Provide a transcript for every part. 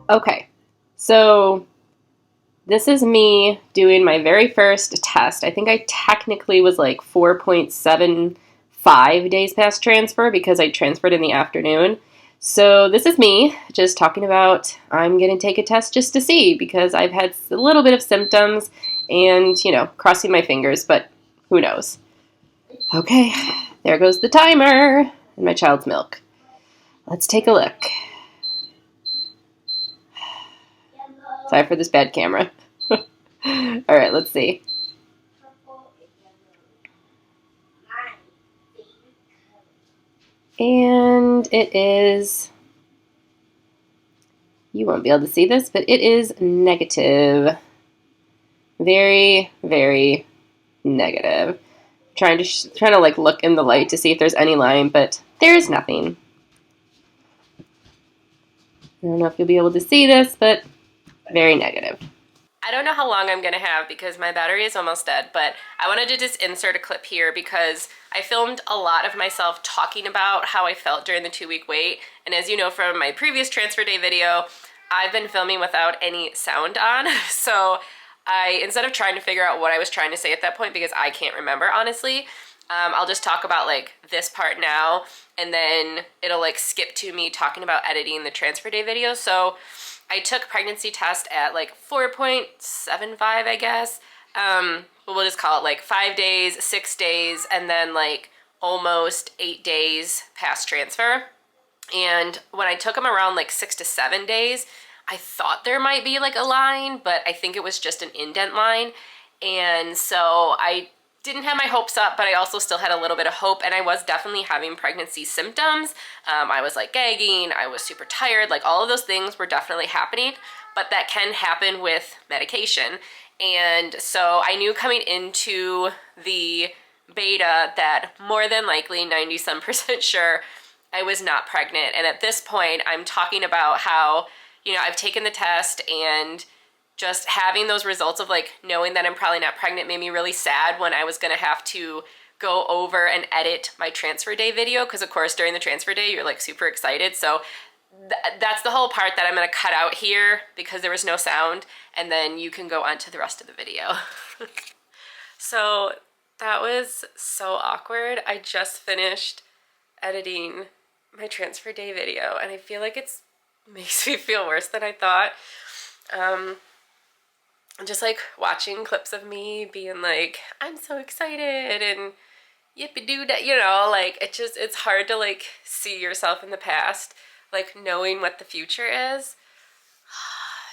Okay, so this is me doing my very first test. I think I technically was like 4.75 days past transfer because I transferred in the afternoon. So this is me just talking about I'm going to take a test just to see because I've had a little bit of symptoms and, crossing my fingers, but who knows. Okay, there goes the timer and my child's milk. Let's take a look. Sorry for this bad camera. All right, let's see. And it is, you won't be able to see this, but it is negative. Very, very negative. Trying to like look in the light to see if there's any line, but there's nothing. I don't know if you'll be able to see this, but very negative. I don't know how long I'm going to have because my battery is almost dead, but I wanted to just insert a clip here because I filmed a lot of myself talking about how I felt during the 2-week wait. And as you know from my previous transfer day video, I've been filming without any sound on. So instead of trying to figure out what I was trying to say at that point, because I can't remember honestly, I'll just talk about like this part now, and then it'll like skip to me talking about editing the transfer day video. So I took pregnancy test at like 4.75, I guess. We'll just call it like 5 days, 6 days, and then like almost 8 days past transfer. And when I took them around like 6 to 7 days, I thought there might be like a line, but I think it was just an indent line. And so I didn't have my hopes up, but I also still had a little bit of hope, and I was definitely having pregnancy symptoms. I was like gagging, I was super tired, like all of those things were definitely happening, but that can happen with medication. And so I knew coming into the beta that more than likely 90% sure I was not pregnant. And at this point, I'm talking about how, I've taken the test, and just having those results of like knowing that I'm probably not pregnant made me really sad when I was gonna have to go over and edit my transfer day video, because of course during the transfer day you're like super excited. So that's the whole part that I'm gonna cut out here because there was no sound, and then you can go on to the rest of the video. So that was so awkward. I just finished editing my transfer day video, and I feel like it makes me feel worse than I thought. Just like watching clips of me being like, I'm so excited and yippee doo da, like it's hard to like see yourself in the past, like knowing what the future is.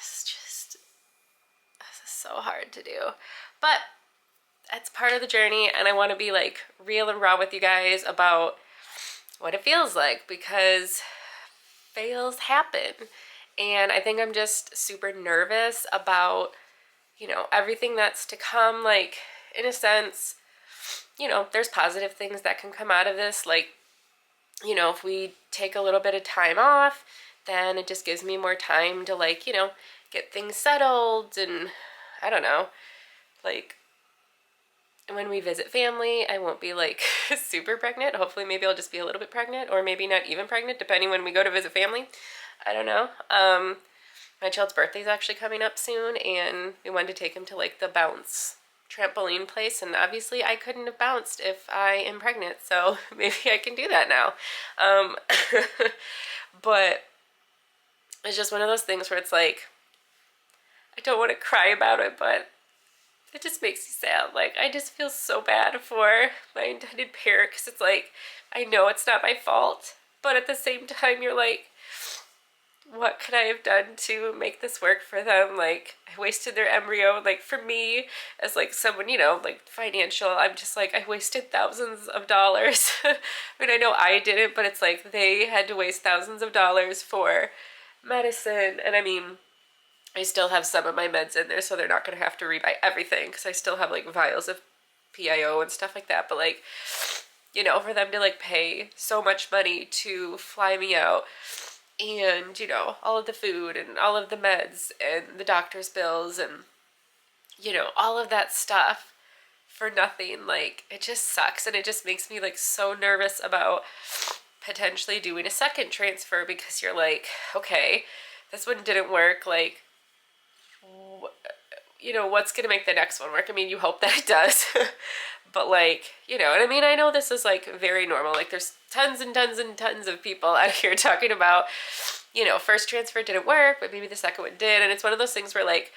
This is so hard to do, but that's part of the journey, and I want to be like real and raw with you guys about what it feels like, because fails happen, and I think I'm just super nervous about everything that's to come. Like, in a sense, there's positive things that can come out of this. Like, if we take a little bit of time off, then it just gives me more time to like, get things settled. And I don't know, like when we visit family, I won't be like super pregnant. Hopefully maybe I'll just be a little bit pregnant, or maybe not even pregnant, depending when we go to visit family. I don't know. My child's birthday is actually coming up soon, and we wanted to take him to like the bounce trampoline place, and obviously I couldn't have bounced if I am pregnant, so maybe I can do that now. But it's just one of those things where it's like, I don't want to cry about it, but it just makes me sad. Like, I just feel so bad for my intended parent, because it's like, I know it's not my fault, but at the same time you're like, what could I have done to make this work for them? Like, I wasted their embryo. Like, for me, as like someone, like financial, I'm just like, I wasted thousands of dollars. I mean, I know I didn't, but it's like they had to waste thousands of dollars for medicine. And I mean, I still have some of my meds in there, so they're not going to have to rebuy everything, because I still have like vials of PIO and stuff like that. But like, for them to like pay so much money to fly me out, and all of the food and all of the meds and the doctor's bills and all of that stuff for nothing, like it just sucks. And it just makes me like so nervous about potentially doing a second transfer, because you're like, okay, this one didn't work, like, you know, what's gonna make the next one work? I mean, you hope that it does. But like, you know, and I mean, I know this is like very normal. Like there's tons and tons and tons of people out here talking about, you know, first transfer didn't work, but maybe the second one did. And it's one of those things where like,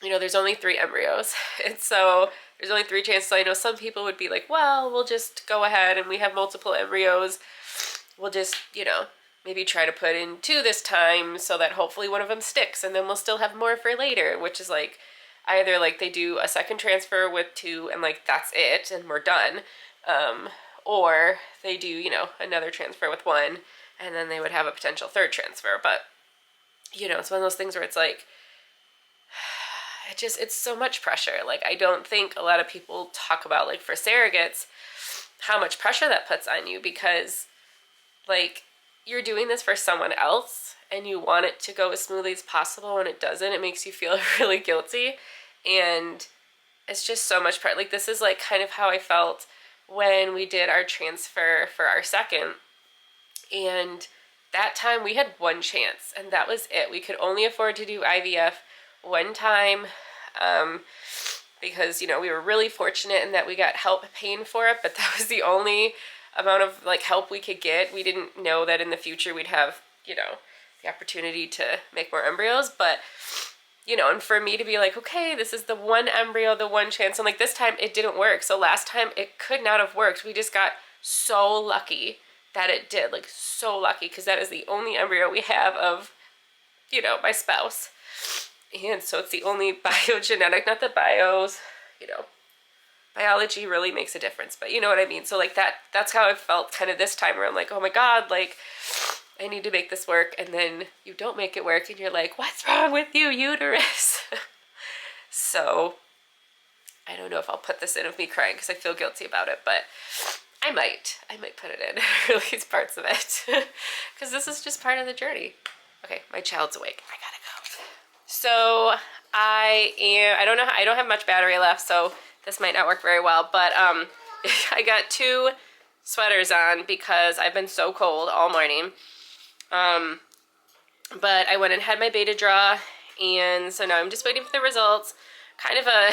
you know, there's only 3 embryos. And so there's only 3 chances. So I know some people would be like, well, we'll just go ahead and we have multiple embryos. We'll just, you know, maybe try to put in 2 this time so that hopefully one of them sticks and then we'll still have more for later, which is like either like they do a second transfer with 2 and like that's it and we're done, or they do, you know, another transfer with 1 and then they would have a potential 3rd transfer. But, you know, it's one of those things where it's like, it's so much pressure. Like I don't think a lot of people talk about, like for surrogates, how much pressure that puts on you, because like you're doing this for someone else and you want it to go as smoothly as possible. When it doesn't, it makes you feel really guilty. And it's just so much pressure. Like this is like kind of how I felt when we did our transfer for our second. And that time we had 1 chance and that was it. We could only afford to do IVF 1 time, because, you know, we were really fortunate in that we got help paying for it, but that was the only amount of like help we could get. We didn't know that in the future we'd have, you know, the opportunity to make more embryos. But, you know, and for me to be like, okay, this is the 1 embryo, the 1 chance, and like this time it didn't work. So last time it could not have worked. We just got so lucky that it did, like so lucky, because that is the only embryo we have of, you know, my spouse. And so it's the only biogenetic, not the bios, you know, biology really makes a difference, but you know what I mean? So like that's how I felt kind of this time, where I'm like, oh my God, like I need to make this work. And then you don't make it work and you're like, what's wrong with you, uterus? So I don't know if I'll put this in of me crying because I feel guilty about it, but I might put it in, or at least parts of it, because this is just part of the journey. Okay, my child's awake. I gotta go. So I don't have much battery left, so this might not work very well, but I got 2 sweaters on because I've been so cold all morning. But I went and had my beta draw, and so now I'm just waiting for the results. Kind of a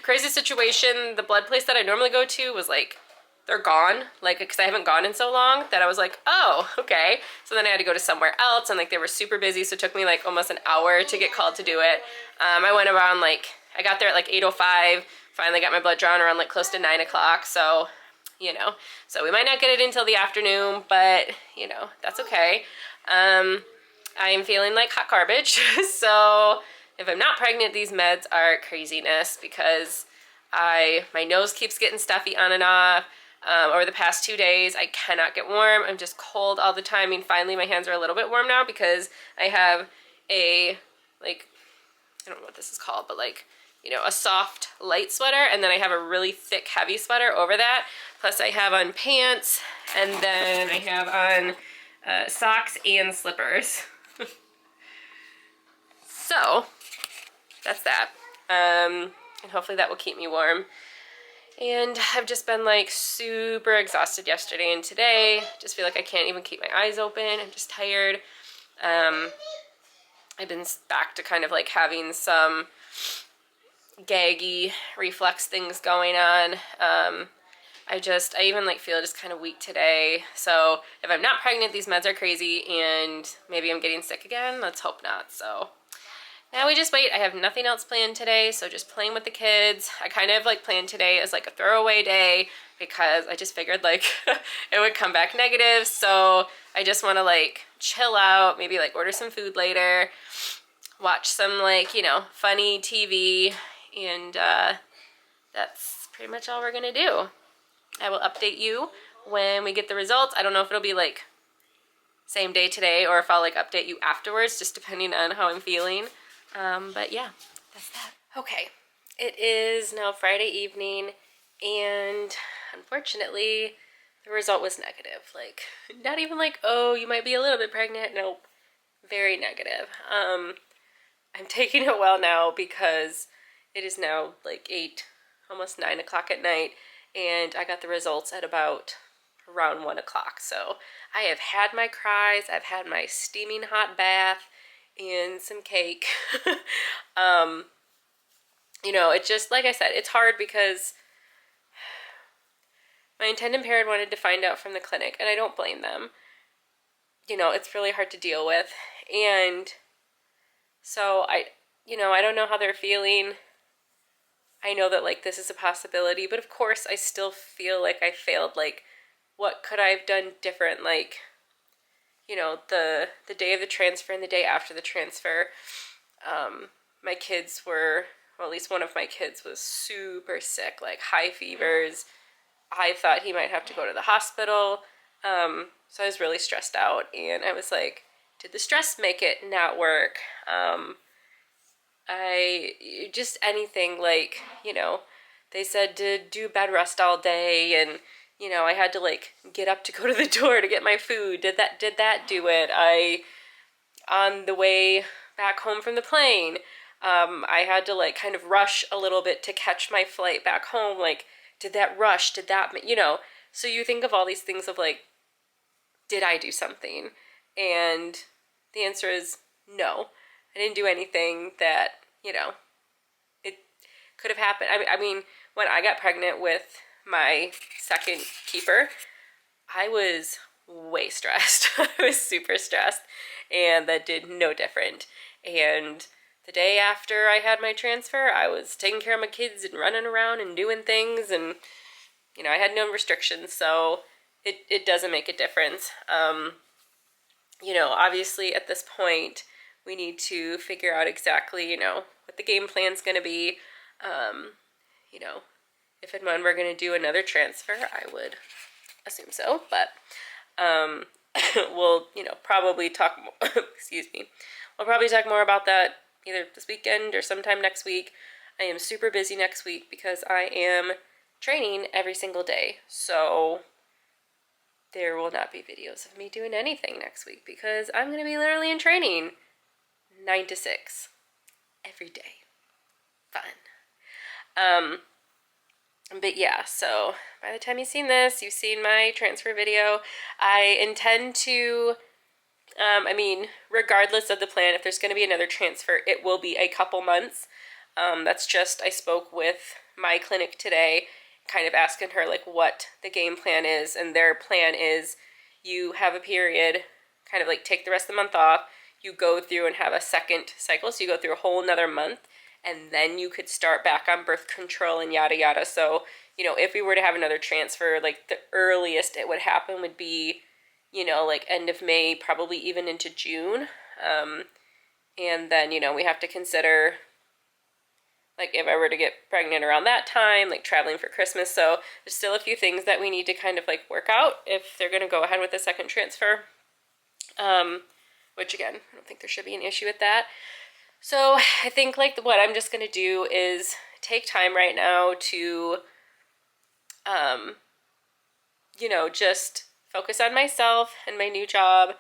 crazy situation. The blood place that I normally go to was like, they're gone, like, because I haven't gone in so long that I was like, oh, okay. So then I had to go to somewhere else, and like they were super busy, so it took me like almost an hour to get called to do it. I went around like, I got there at like 8:05, finally got my blood drawn around like close to 9 o'clock, so, you know, so we might not get it until the afternoon, but, you know, that's okay. I am feeling like hot garbage, so if I'm not pregnant, these meds are craziness, because my nose keeps getting stuffy on and off. Over the past 2 days, I cannot get warm. I'm just cold all the time. I mean, finally my hands are a little bit warm now because I have a, like, I don't know what this is called, but like, you know, a soft light sweater, and then I have a really thick heavy sweater over that. Plus I have on pants, and then I have on socks and slippers. So that's that. And hopefully that will keep me warm. And I've just been like super exhausted yesterday and today. Just feel like I can't even keep my eyes open. I'm just tired. I've been back to kind of like having some gaggy reflex things going on. I even like feel just kind of weak today. So if I'm not pregnant, these meds are crazy, and maybe I'm getting sick again. Let's hope not. So now we just wait. I have nothing else planned today, so just playing with the kids. I kind of like planned today as like a throwaway day because I just figured like it would come back negative. So I just want to like chill out, maybe like order some food later, watch some like, you know, funny TV, and that's pretty much all we're gonna do. I will update you when we get the results. I don't know if it'll be like same day today or if I'll like update you afterwards, just depending on how I'm feeling. But yeah, that's that. Okay, it is now Friday evening, and unfortunately the result was negative. Like, not even like, oh, you might be a little bit pregnant. Nope, very negative. I'm taking it well now because it is now like 8, almost 9 o'clock at night, and I got the results at about around 1 o'clock. So I have had my cries, I've had my steaming hot bath and some cake. You know, it's just, like I said, it's hard because my intended parent wanted to find out from the clinic, and I don't blame them. You know, it's really hard to deal with. And so you know, I don't know how they're feeling. I know that, like, this is a possibility, but of course I still feel like I failed. Like, what could I have done different? Like, you know, the day of the transfer and the day after the transfer, my kids were, well, at least one of my kids was super sick, like high fevers. I thought he might have to go to the hospital. So I was really stressed out, and I was like, did the stress make it not work? Just anything, like, you know, they said to do bed rest all day, and, you know, I had to, like, get up to go to the door to get my food. Did that do it? On the way back home from the plane, I had to, like, kind of rush a little bit to catch my flight back home. Like, did that rush? Did that, you know? So you think of all these things of, like, did I do something? And the answer is no. I didn't do anything that, you know, it could have happened. I mean, when I got pregnant with my second keeper, I was way stressed. I was super stressed, and that did no different. And the day after I had my transfer, I was taking care of my kids and running around and doing things, and, you know, I had no restrictions, so it doesn't make a difference. You know, obviously at this point, we need to figure out exactly, you know, what the game plan's going to be. You know, if and when we're going to do another transfer, I would assume so, but we'll, you know, probably talk more, excuse me, we'll probably talk more about that either this weekend or sometime next week. I am super busy next week because I am training every single day, so there will not be videos of me doing anything next week because I'm going to be literally in training 9 to 6 every day. Fun. But yeah, so by the time you've seen this, you've seen my transfer video. I intend to, I mean, regardless of the plan, if there's going to be another transfer, it will be a couple months. That's just, I spoke with my clinic today, kind of asking her, like, what the game plan is, and their plan is you have a period, kind of like take the rest of the month off, you go through and have a second cycle, so you go through a whole another month, and then you could start back on birth control and yada yada. So, you know, if we were to have another transfer, like, the earliest it would happen would be, you know, like end of May, probably even into June. And then, you know, we have to consider, like, if I were to get pregnant around that time, like traveling for Christmas. So there's still a few things that we need to kind of like work out if they're going to go ahead with the second transfer. Which again, I don't think there should be an issue with that. So I think, like, what I'm just going to do is take time right now to, you know, just focus on myself and my new job,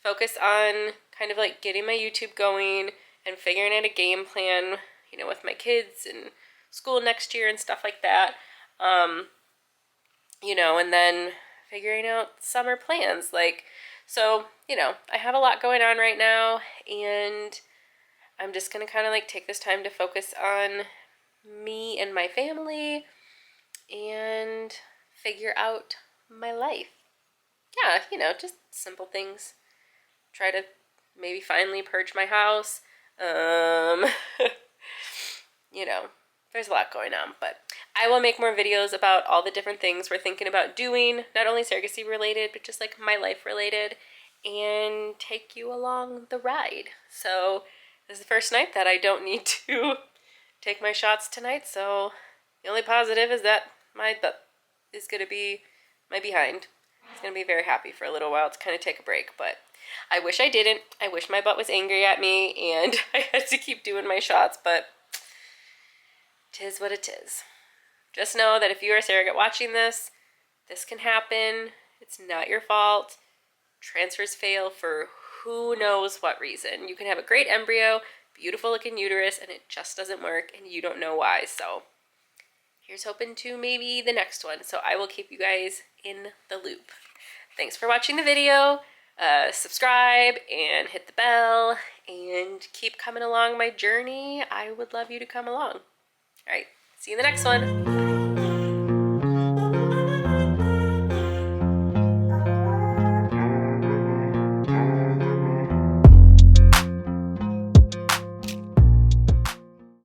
focus on kind of like getting my YouTube going and figuring out a game plan, you know, with my kids and school next year and stuff like that. You know, and then figuring out summer plans. Like, so, you know, I have a lot going on right now, and I'm just going to kind of like take this time to focus on me and my family and figure out my life. Yeah, you know, just simple things. Try to maybe finally purge my house. You know, there's a lot going on, but I will make more videos about all the different things we're thinking about doing, not only surrogacy related, but just like my life related, and take you along the ride. So this is the first night that I don't need to take my shots tonight, so the only positive is that my butt is going to be my behind. It's going to be very happy for a little while to kind of take a break, but I wish I didn't. I wish my butt was angry at me and I had to keep doing my shots, but 'tis what it is. Just know that if you are a surrogate watching this, this can happen. It's not your fault. Transfers fail for who knows what reason. You can have a great embryo, beautiful looking uterus, and it just doesn't work, and you don't know why. So here's hoping to maybe the next one. So I will keep you guys in the loop. Thanks for watching the video. Subscribe and hit the bell and keep coming along my journey. I would love you to come along. All right, see you in the next one.